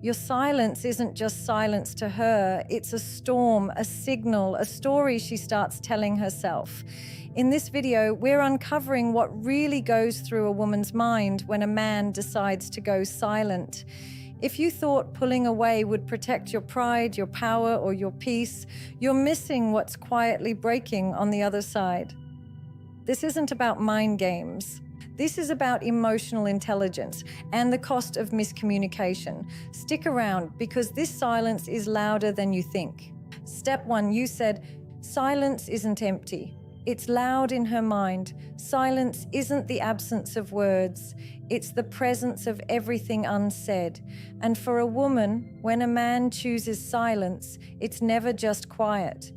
Your silence isn't just silence to her, it's a storm, a signal, a story she starts telling herself. In this video, we're uncovering what really goes through a woman's mind when a man decides to go silent. If you thought pulling away would protect your pride, your power, or your peace, you're missing what's quietly breaking on the other side. This isn't about mind games. This is about emotional intelligence and the cost of miscommunication. Stick around because this silence is louder than you think. Step 1, you said, silence isn't empty. It's loud in her mind. Silence isn't the absence of words. It's the presence of everything unsaid. And for a woman, when a man chooses silence, it's never just quiet.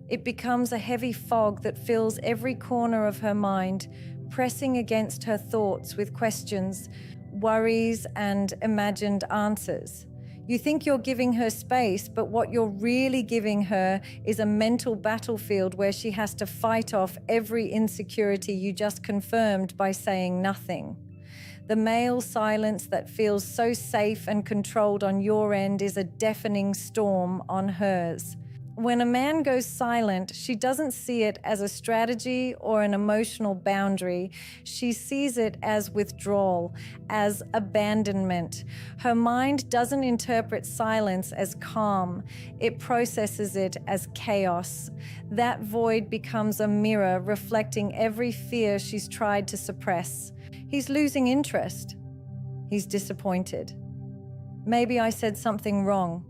It becomes a heavy fog that fills every corner of her mind, pressing against her thoughts with questions, worries, and imagined answers. You think you're giving her space, but what you're really giving her is a mental battlefield where she has to fight off every insecurity you just confirmed by saying nothing. The male silence that feels so safe and controlled on your end is a deafening storm on hers. When a man goes silent, she doesn't see it as a strategy or an emotional boundary. She sees it as withdrawal, as abandonment. Her mind doesn't interpret silence as calm. It processes it as chaos. That void becomes a mirror reflecting every fear she's tried to suppress. He's losing interest. He's disappointed. Maybe I said something wrong.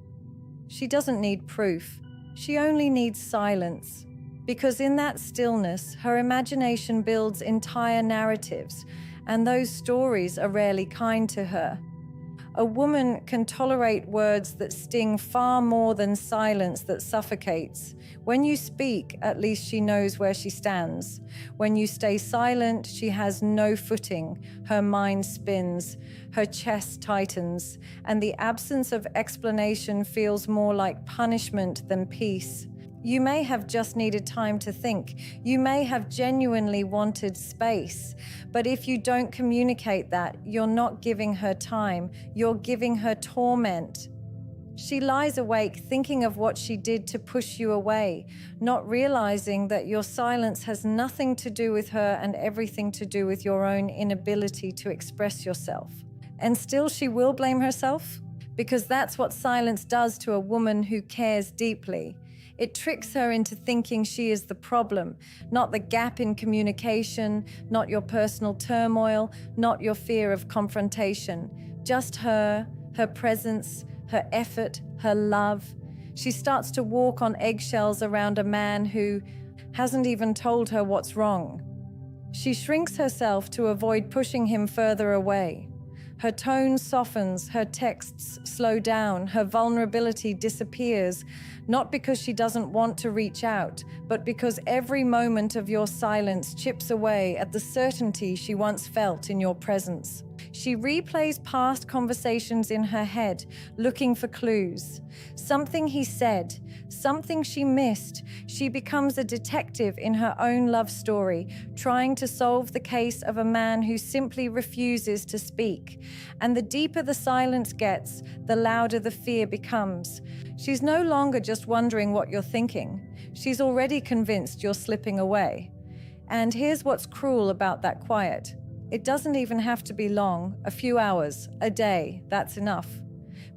She doesn't need proof. She only needs silence, because in that stillness, her imagination builds entire narratives, and those stories are rarely kind to her. A woman can tolerate words that sting far more than silence that suffocates. When you speak, at least she knows where she stands. When you stay silent, she has no footing. Her mind spins, her chest tightens, and the absence of explanation feels more like punishment than peace. You may have just needed time to think. You may have genuinely wanted space. But if you don't communicate that, you're not giving her time. You're giving her torment. She lies awake thinking of what she did to push you away, not realizing that your silence has nothing to do with her and everything to do with your own inability to express yourself. And still she will blame herself? Because that's what silence does to a woman who cares deeply. It tricks her into thinking she is the problem, not the gap in communication, not your personal turmoil, not your fear of confrontation. Just her presence, her effort, her love. She starts to walk on eggshells around a man who hasn't even told her what's wrong. She shrinks herself to avoid pushing him further away. Her tone softens, her texts slow down, her vulnerability disappears, not because she doesn't want to reach out, but because every moment of your silence chips away at the certainty she once felt in your presence. She replays past conversations in her head, looking for clues. Something he said, something she missed. She becomes a detective in her own love story, trying to solve the case of a man who simply refuses to speak. And the deeper the silence gets, the louder the fear becomes. She's no longer just wondering what you're thinking. She's already convinced you're slipping away. And here's what's cruel about that quiet. It doesn't even have to be long, a few hours, a day, that's enough.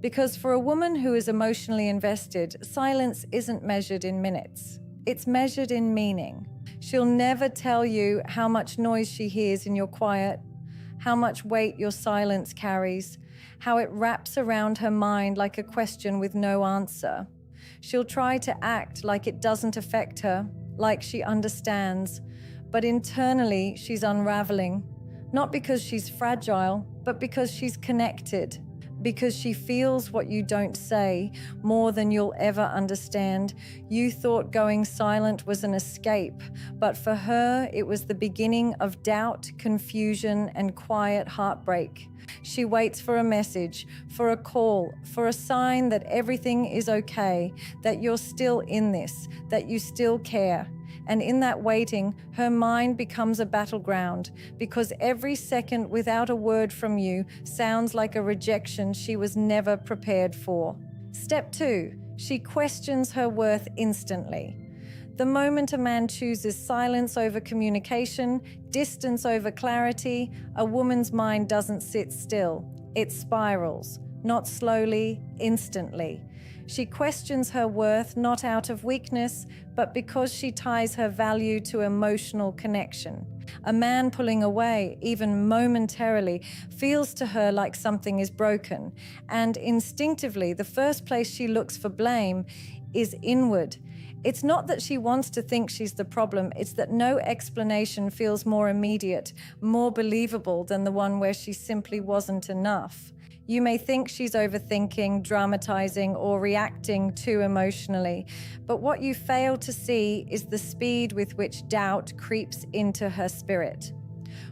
Because for a woman who is emotionally invested, silence isn't measured in minutes. It's measured in meaning. She'll never tell you how much noise she hears in your quiet, how much weight your silence carries, how it wraps around her mind like a question with no answer. She'll try to act like it doesn't affect her, like she understands, but internally she's unraveling. Not because she's fragile, but because she's connected. Because she feels what you don't say more than you'll ever understand. You thought going silent was an escape, but for her, it was the beginning of doubt, confusion, and quiet heartbreak. She waits for a message, for a call, for a sign that everything is okay, that you're still in this, that you still care. And in that waiting, her mind becomes a battleground because every second without a word from you sounds like a rejection she was never prepared for. Step 2, she questions her worth instantly. The moment a man chooses silence over communication, distance over clarity, a woman's mind doesn't sit still. It spirals, not slowly, instantly. She questions her worth not out of weakness, but because she ties her value to emotional connection. A man pulling away, even momentarily, feels to her like something is broken. And instinctively, the first place she looks for blame is inward. It's not that she wants to think she's the problem, it's that no explanation feels more immediate, more believable than the one where she simply wasn't enough. You may think she's overthinking, dramatizing, or reacting too emotionally, but what you fail to see is the speed with which doubt creeps into her spirit.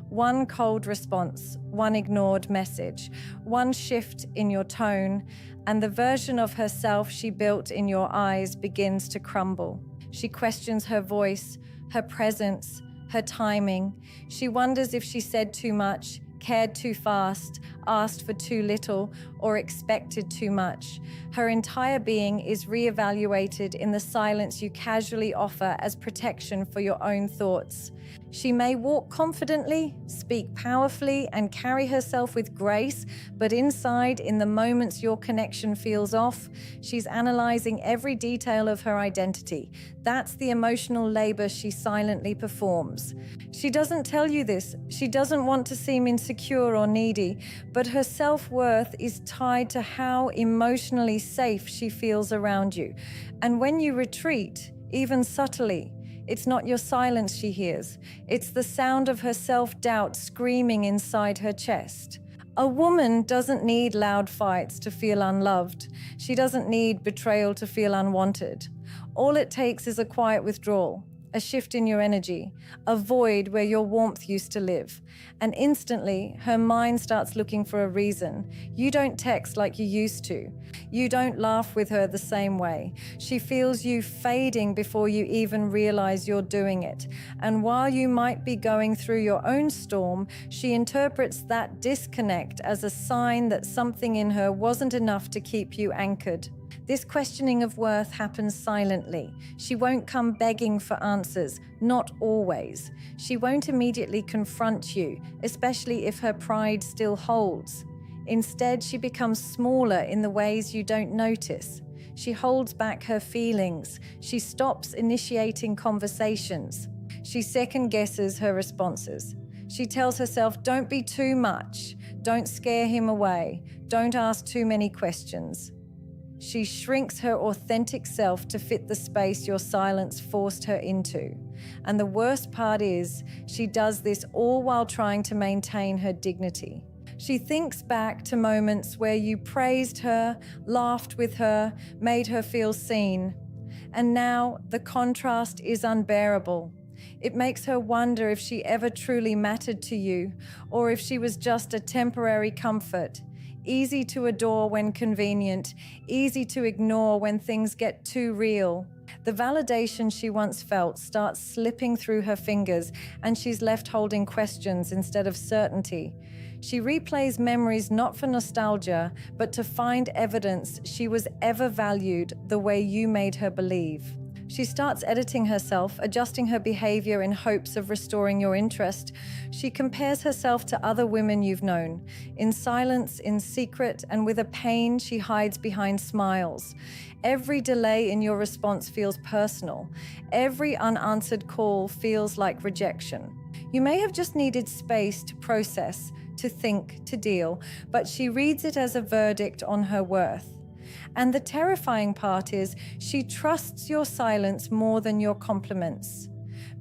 One cold response, one ignored message, one shift in your tone, and the version of herself she built in your eyes begins to crumble. She questions her voice, her presence, her timing. She wonders if she said too much, cared too fast, asked for too little, or expected too much. Her entire being is reevaluated in the silence you casually offer as protection for your own thoughts. She may walk confidently, speak powerfully, and carry herself with grace, but inside, in the moments your connection feels off, she's analyzing every detail of her identity. That's the emotional labor she silently performs. She doesn't tell you this. She doesn't want to seem insecure or needy, but her self-worth is tied to how emotionally safe she feels around you. And when you retreat, even subtly, it's not your silence she hears. It's the sound of her self-doubt screaming inside her chest. A woman doesn't need loud fights to feel unloved. She doesn't need betrayal to feel unwanted. All it takes is a quiet withdrawal, a shift in your energy, a void where your warmth used to live. And instantly, her mind starts looking for a reason. You don't text like you used to. You don't laugh with her the same way. She feels you fading before you even realize you're doing it. And while you might be going through your own storm, she interprets that disconnect as a sign that something in her wasn't enough to keep you anchored. This questioning of worth happens silently. She won't come begging for answers, not always. She won't immediately confront you, especially if her pride still holds. Instead, she becomes smaller in the ways you don't notice. She holds back her feelings. She stops initiating conversations. She second guesses her responses. She tells herself, don't be too much. Don't scare him away. Don't ask too many questions. She shrinks her authentic self to fit the space your silence forced her into. And the worst part is, she does this all while trying to maintain her dignity. She thinks back to moments where you praised her, laughed with her, made her feel seen. And now the contrast is unbearable. It makes her wonder if she ever truly mattered to you, or if she was just a temporary comfort. Easy to adore when convenient, easy to ignore when things get too real. The validation she once felt starts slipping through her fingers, and she's left holding questions instead of certainty. She replays memories not for nostalgia, but to find evidence she was ever valued the way you made her believe. She starts editing herself, adjusting her behavior in hopes of restoring your interest. She compares herself to other women you've known, in silence, in secret, and with a pain she hides behind smiles. Every delay in your response feels personal. Every unanswered call feels like rejection. You may have just needed space to process, to think, to deal, but she reads it as a verdict on her worth. And the terrifying part is, she trusts your silence more than your compliments.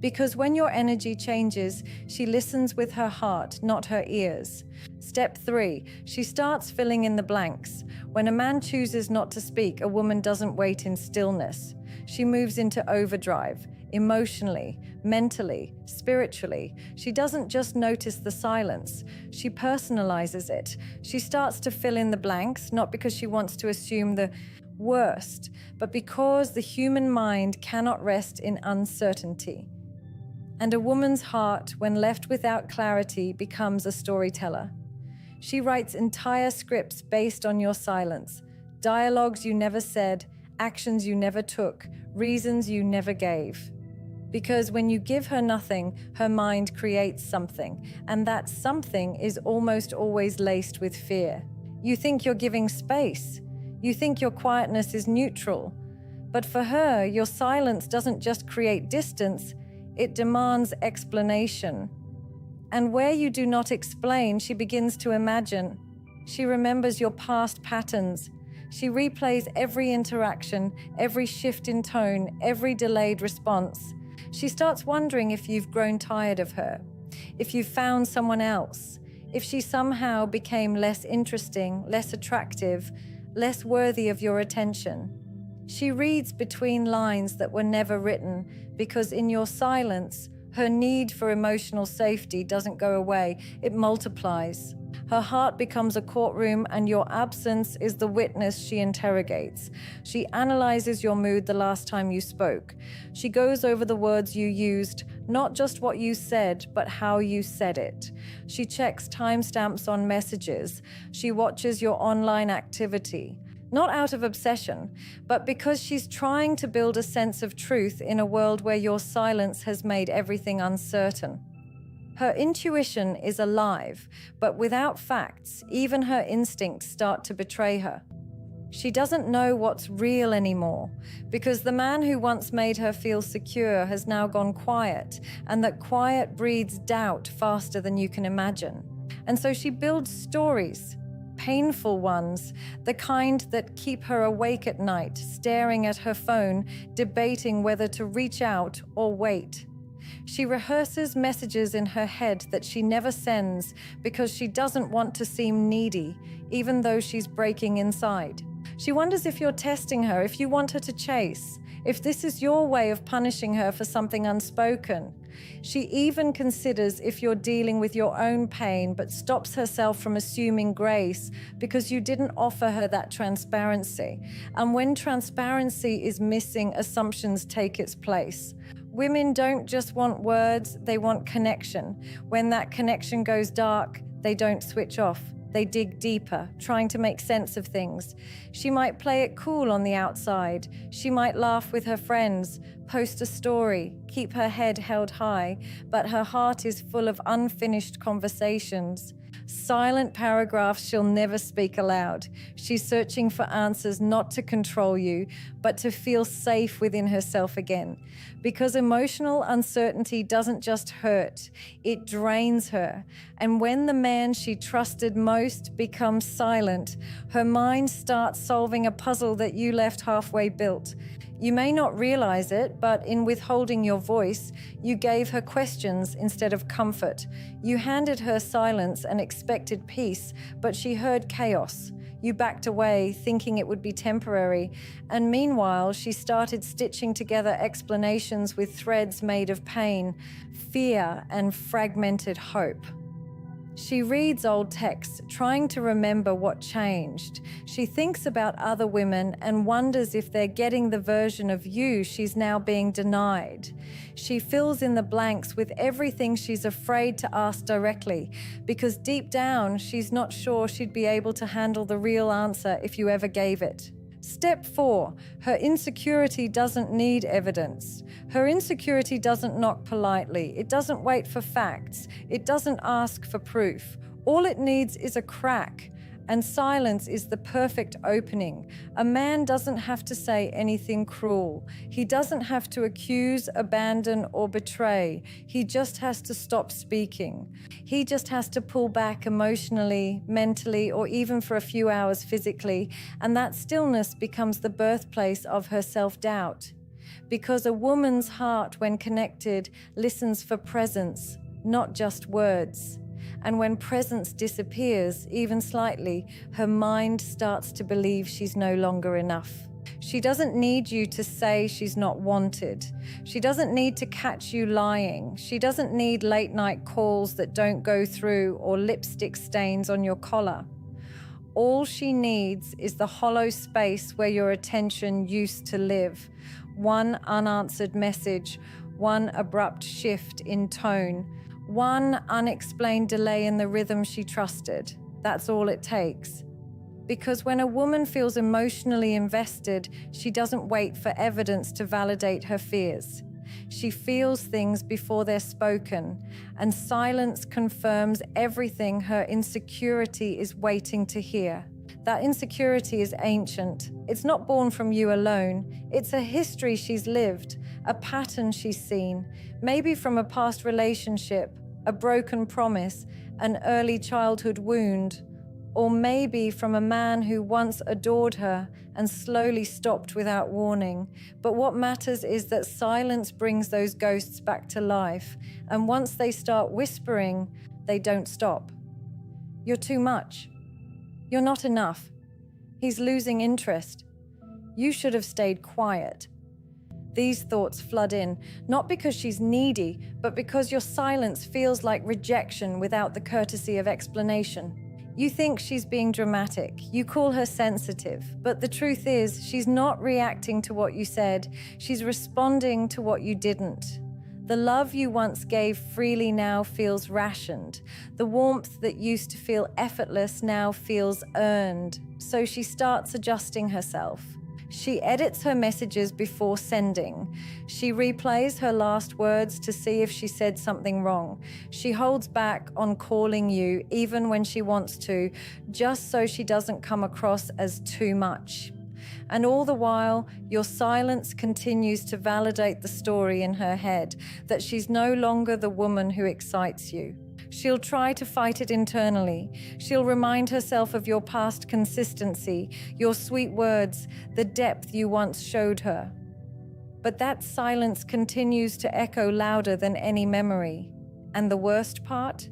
Because when your energy changes, she listens with her heart, not her ears. Step 3, she starts filling in the blanks. When a man chooses not to speak, a woman doesn't wait in stillness. She moves into overdrive, emotionally, mentally, spiritually. She doesn't just notice the silence, she personalizes it. She starts to fill in the blanks, not because she wants to assume the worst, but because the human mind cannot rest in uncertainty. And a woman's heart, when left without clarity, becomes a storyteller. She writes entire scripts based on your silence, dialogues you never said, actions you never took, reasons you never gave. Because when you give her nothing, her mind creates something, and that something is almost always laced with fear. You think you're giving space. You think your quietness is neutral. But for her, your silence doesn't just create distance, it demands explanation. And where you do not explain, she begins to imagine. She remembers your past patterns. She replays every interaction, every shift in tone, every delayed response. She starts wondering if you've grown tired of her, if you've found someone else, if she somehow became less interesting, less attractive, less worthy of your attention. She reads between lines that were never written because in your silence, her need for emotional safety doesn't go away, it multiplies. Her heart becomes a courtroom and your absence is the witness she interrogates. She analyzes your mood the last time you spoke. She goes over the words you used, not just what you said, but how you said it. She checks timestamps on messages. She watches your online activity. Not out of obsession, but because she's trying to build a sense of truth in a world where your silence has made everything uncertain. Her intuition is alive, but without facts, even her instincts start to betray her. She doesn't know what's real anymore, because the man who once made her feel secure has now gone quiet, and that quiet breeds doubt faster than you can imagine. And so she builds stories, painful ones, the kind that keep her awake at night, staring at her phone, debating whether to reach out or wait. She rehearses messages in her head that she never sends because she doesn't want to seem needy, even though she's breaking inside. She wonders if you're testing her, if you want her to chase, if this is your way of punishing her for something unspoken. She even considers if you're dealing with your own pain, but stops herself from assuming grace because you didn't offer her that transparency. And when transparency is missing, assumptions take its place. Women don't just want words, they want connection. When that connection goes dark, they don't switch off. They dig deeper, trying to make sense of things. She might play it cool on the outside. She might laugh with her friends, post a story, keep her head held high, but her heart is full of unfinished conversations. Silent paragraphs she'll never speak aloud. She's searching for answers not to control you, but to feel safe within herself again. Because emotional uncertainty doesn't just hurt, it drains her. And when the man she trusted most becomes silent, her mind starts solving a puzzle that you left halfway built. You may not realize it, but in withholding your voice, you gave her questions instead of comfort. You handed her silence and expected peace, but she heard chaos. You backed away, thinking it would be temporary, and meanwhile, she started stitching together explanations with threads made of pain, fear, and fragmented hope. She reads old texts, trying to remember what changed. She thinks about other women and wonders if they're getting the version of you she's now being denied. She fills in the blanks with everything she's afraid to ask directly, because deep down, she's not sure she'd be able to handle the real answer if you ever gave it. Step 4, her insecurity doesn't need evidence. Her insecurity doesn't knock politely. It doesn't wait for facts. It doesn't ask for proof. All it needs is a crack, and silence is the perfect opening. A man doesn't have to say anything cruel. He doesn't have to accuse, abandon, or betray. He just has to stop speaking. He just has to pull back emotionally, mentally, or even for a few hours physically, and that stillness becomes the birthplace of her self-doubt. Because a woman's heart, when connected, listens for presence, not just words. And when presence disappears, even slightly, her mind starts to believe she's no longer enough. She doesn't need you to say she's not wanted. She doesn't need to catch you lying. She doesn't need late-night calls that don't go through or lipstick stains on your collar. All she needs is the hollow space where your attention used to live. One unanswered message, one abrupt shift in tone, one unexplained delay in the rhythm she trusted. That's all it takes. Because when a woman feels emotionally invested, she doesn't wait for evidence to validate her fears. She feels things before they're spoken, and silence confirms everything her insecurity is waiting to hear. That insecurity is ancient. It's not born from you alone. It's a history she's lived, a pattern she's seen, maybe from a past relationship, a broken promise, an early childhood wound, or maybe from a man who once adored her and slowly stopped without warning. But what matters is that silence brings those ghosts back to life, and once they start whispering, they don't stop. You're too much. You're not enough. He's losing interest. You should have stayed quiet. These thoughts flood in, not because she's needy, but because your silence feels like rejection without the courtesy of explanation. You think she's being dramatic. You call her sensitive. But the truth is, she's not reacting to what you said. She's responding to what you didn't. The love you once gave freely now feels rationed. The warmth that used to feel effortless now feels earned. So she starts adjusting herself. She edits her messages before sending. She replays her last words to see if she said something wrong. She holds back on calling you even when she wants to, just so she doesn't come across as too much. And all the while, your silence continues to validate the story in her head that she's no longer the woman who excites you. She'll try to fight it internally. She'll remind herself of your past consistency, your sweet words, the depth you once showed her. But that silence continues to echo louder than any memory. And the worst part?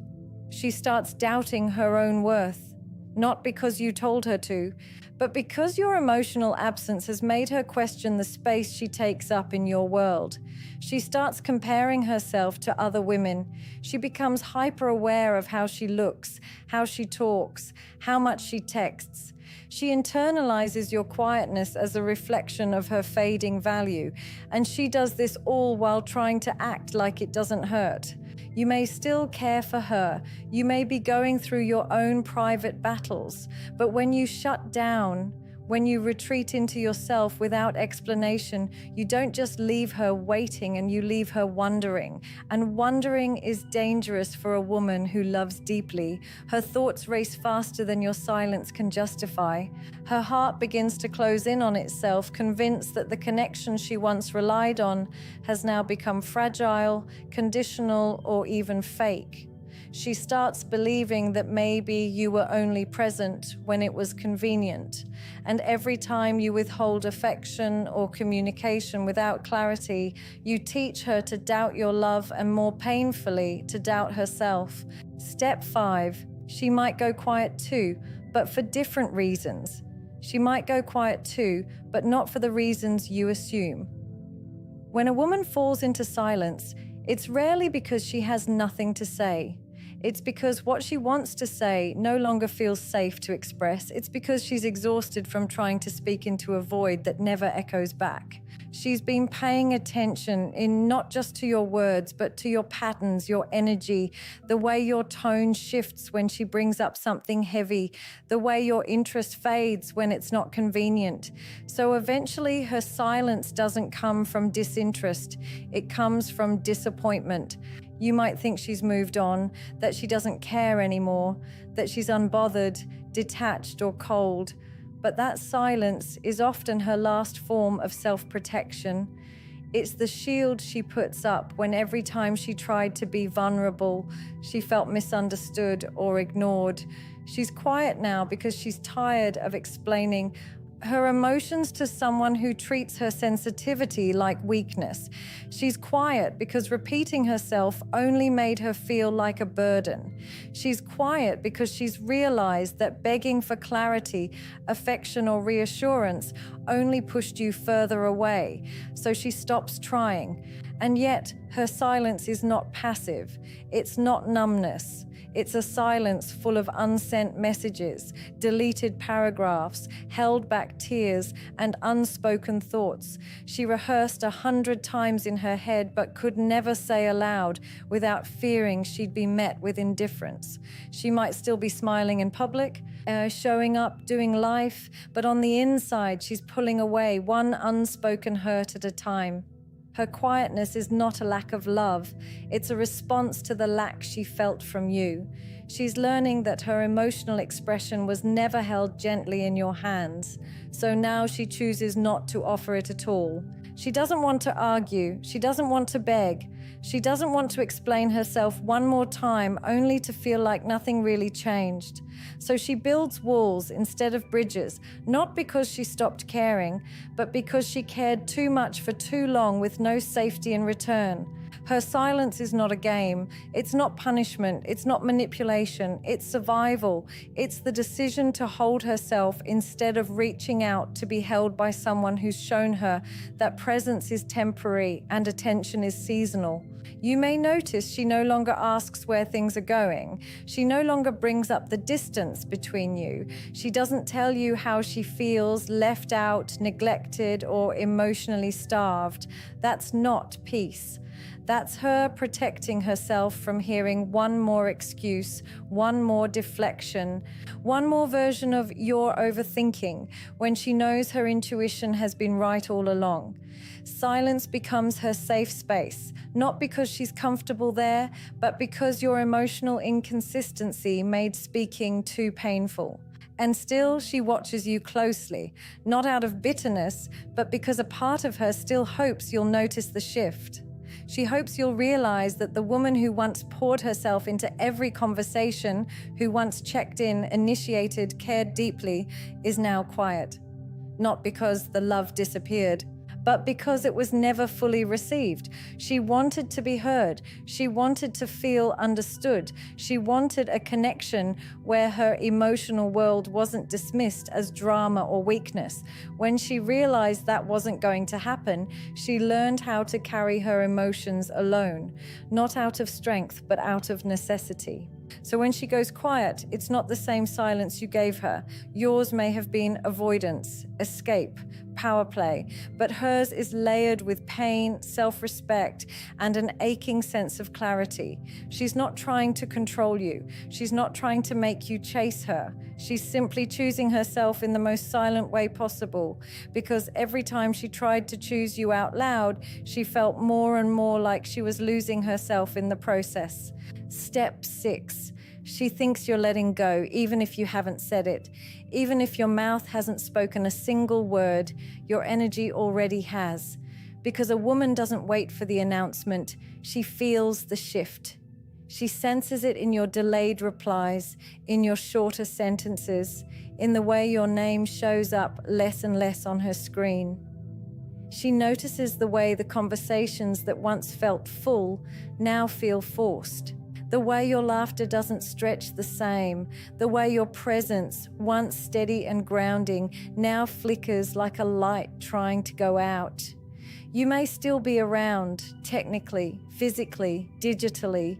She starts doubting her own worth, not because you told her to, but because your emotional absence has made her question the space she takes up in your world. She starts comparing herself to other women. She becomes hyper-aware of how she looks, how she talks, how much she texts. She internalizes your quietness as a reflection of her fading value, and she does this all while trying to act like it doesn't hurt. You may still care for her. You may be going through your own private battles, but when you shut down, when you retreat into yourself without explanation, you don't just leave her waiting and you leave her wondering. And wondering is dangerous for a woman who loves deeply. Her thoughts race faster than your silence can justify. Her heart begins to close in on itself, convinced that the connection she once relied on has now become fragile, conditional, or even fake. She starts believing that maybe you were only present when it was convenient. And every time you withhold affection or communication without clarity, you teach her to doubt your love and, more painfully, to doubt herself. Step 5, she might go quiet too, but for different reasons. She might go quiet too, but not for the reasons you assume. When a woman falls into silence, it's rarely because she has nothing to say. It's because what she wants to say no longer feels safe to express. It's because she's exhausted from trying to speak into a void that never echoes back. She's been paying attention in not just to your words, but to your patterns, your energy, the way your tone shifts when she brings up something heavy, the way your interest fades when it's not convenient. So eventually her silence doesn't come from disinterest. It comes from disappointment. You might think she's moved on, that she doesn't care anymore, that she's unbothered, detached, or cold. But that silence is often her last form of self-protection. It's the shield she puts up when every time she tried to be vulnerable, she felt misunderstood or ignored. She's quiet now because she's tired of explaining her emotions to someone who treats her sensitivity like weakness. She's quiet because repeating herself only made her feel like a burden. She's quiet because she's realized that begging for clarity, affection, or reassurance only pushed you further away. So she stops trying. And yet, her silence is not passive. It's not numbness. It's a silence full of unsent messages, deleted paragraphs, held back tears, and unspoken thoughts she rehearsed 100 times in her head but could never say aloud without fearing she'd be met with indifference. She might still be smiling in public, showing up, doing life, but on the inside she's pulling away, one unspoken hurt at a time. Her quietness is not a lack of love, it's a response to the lack she felt from you. She's learning that her emotional expression was never held gently in your hands, so now she chooses not to offer it at all. She doesn't want to argue, she doesn't want to beg, she doesn't want to explain herself one more time only to feel like nothing really changed. So she builds walls instead of bridges, not because she stopped caring, but because she cared too much for too long with no safety in return. Her silence is not a game. It's not punishment. It's not manipulation. It's survival. It's the decision to hold herself instead of reaching out to be held by someone who's shown her that presence is temporary and attention is seasonal. You may notice she no longer asks where things are going. She no longer brings up the distance between you. She doesn't tell you how she feels left out, neglected, or emotionally starved. That's not peace. That's her protecting herself from hearing one more excuse, one more deflection, one more version of "you're overthinking" when she knows her intuition has been right all along. Silence becomes her safe space, not because she's comfortable there, but because your emotional inconsistency made speaking too painful. And still, she watches you closely, not out of bitterness, but because a part of her still hopes you'll notice the shift. She hopes you'll realize that the woman who once poured herself into every conversation, who once checked in, initiated, cared deeply, is now quiet. Not because the love disappeared, but because it was never fully received. She wanted to be heard. She wanted to feel understood. She wanted a connection where her emotional world wasn't dismissed as drama or weakness. When she realized that wasn't going to happen, she learned how to carry her emotions alone, not out of strength, but out of necessity. So when she goes quiet, it's not the same silence you gave her. Yours may have been avoidance, escape, power play, but hers is layered with pain, self-respect, and an aching sense of clarity. She's not trying to control you. She's not trying to make you chase her. She's simply choosing herself in the most silent way possible, because every time she tried to choose you out loud, she felt more and more like she was losing herself in the process. Step 6. She thinks you're letting go, even if you haven't said it. Even if your mouth hasn't spoken a single word, your energy already has. Because a woman doesn't wait for the announcement, she feels the shift. She senses it in your delayed replies, in your shorter sentences, in the way your name shows up less and less on her screen. She notices the way the conversations that once felt full now feel forced. The way your laughter doesn't stretch the same, the way your presence, once steady and grounding, now flickers like a light trying to go out. You may still be around, technically, physically, digitally,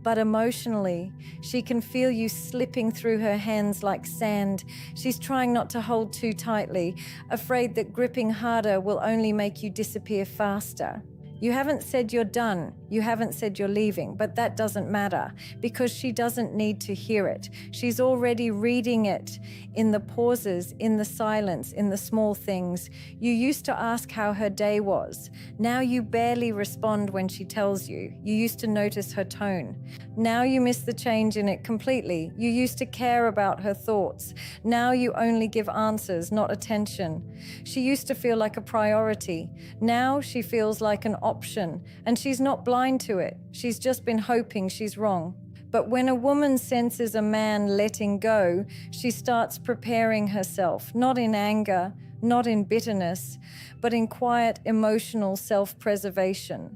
but emotionally, she can feel you slipping through her hands like sand. She's trying not to hold too tightly, afraid that gripping harder will only make you disappear faster. You haven't said you're done, you haven't said you're leaving, but that doesn't matter because she doesn't need to hear it. She's already reading it in the pauses, in the silence, in the small things. You used to ask how her day was. Now you barely respond when she tells you. You used to notice her tone. Now you miss the change in it completely. You used to care about her thoughts. Now you only give answers, not attention. She used to feel like a priority. Now she feels like an option, and she's not blind to it. She's just been hoping she's wrong. But when a woman senses a man letting go, she starts preparing herself, not in anger, not in bitterness, but in quiet emotional self-preservation.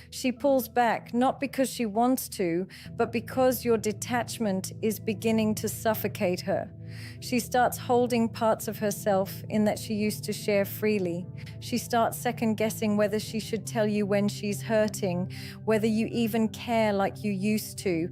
She pulls back, not because she wants to, but because your detachment is beginning to suffocate her. She starts holding parts of herself in that she used to share freely. She starts second-guessing whether she should tell you when she's hurting, whether you even care like you used to.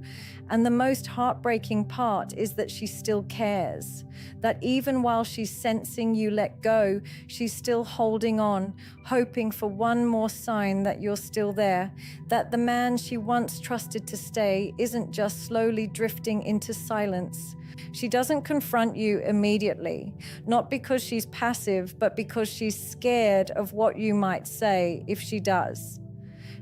And the most heartbreaking part is that she still cares. That even while she's sensing you let go, she's still holding on, hoping for one more sign that you're still there, that the man she once trusted to stay isn't just slowly drifting into silence. She doesn't confront you immediately, not because she's passive, but because she's scared of what you might say if she does.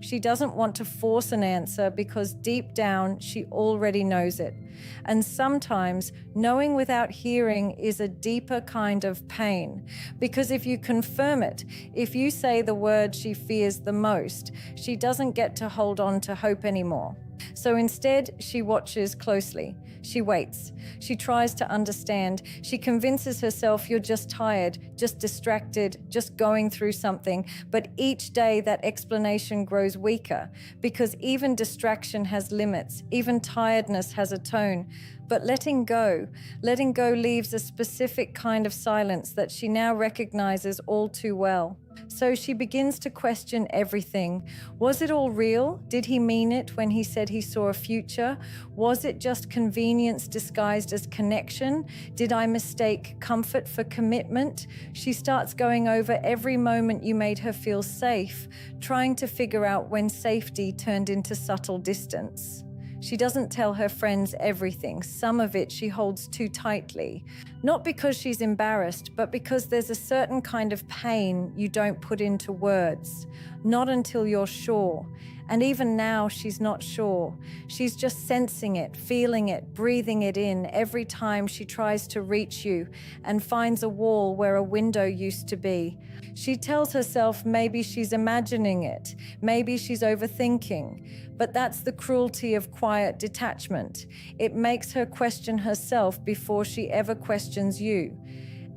She doesn't want to force an answer because deep down she already knows it. And sometimes knowing without hearing is a deeper kind of pain, because if you confirm it, if you say the word she fears the most, she doesn't get to hold on to hope anymore. So instead, she watches closely. She waits. She tries to understand. She convinces herself you're just tired, just distracted, just going through something. But each day that explanation grows weaker, because even distraction has limits, even tiredness has a tone. But letting go leaves a specific kind of silence that she now recognizes all too well. So she begins to question everything. Was it all real? Did he mean it when he said he saw a future? Was it just convenience disguised as connection? Did I mistake comfort for commitment? She starts going over every moment you made her feel safe, trying to figure out when safety turned into subtle distance. She doesn't tell her friends everything. Some of it she holds too tightly. Not because she's embarrassed, but because there's a certain kind of pain you don't put into words. Not until you're sure. And even now, she's not sure. She's just sensing it, feeling it, breathing it in every time she tries to reach you and finds a wall where a window used to be. She tells herself maybe she's imagining it, maybe she's overthinking, but that's the cruelty of quiet detachment. It makes her question herself before she ever questions you.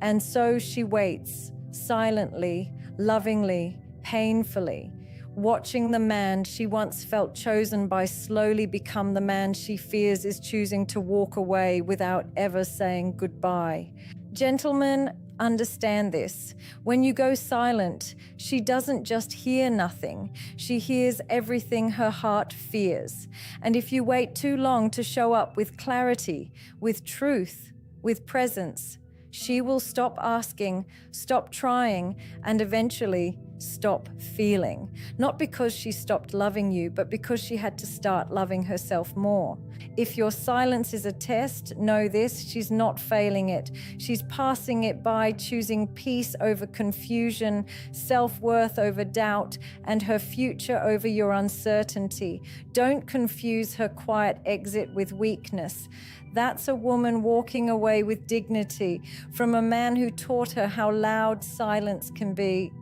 And so she waits, silently, lovingly, painfully, watching the man she once felt chosen by slowly become the man she fears is choosing to walk away without ever saying goodbye. Gentlemen, understand this. When you go silent, she doesn't just hear nothing. She hears everything her heart fears. And if you wait too long to show up with clarity, with truth, with presence, she will stop asking, stop trying, and eventually stop feeling. Not because she stopped loving you, but because she had to start loving herself more. If your silence is a test, know this, she's not failing it. She's passing it by, choosing peace over confusion, self-worth over doubt, and her future over your uncertainty. Don't confuse her quiet exit with weakness. That's a woman walking away with dignity from a man who taught her how loud silence can be.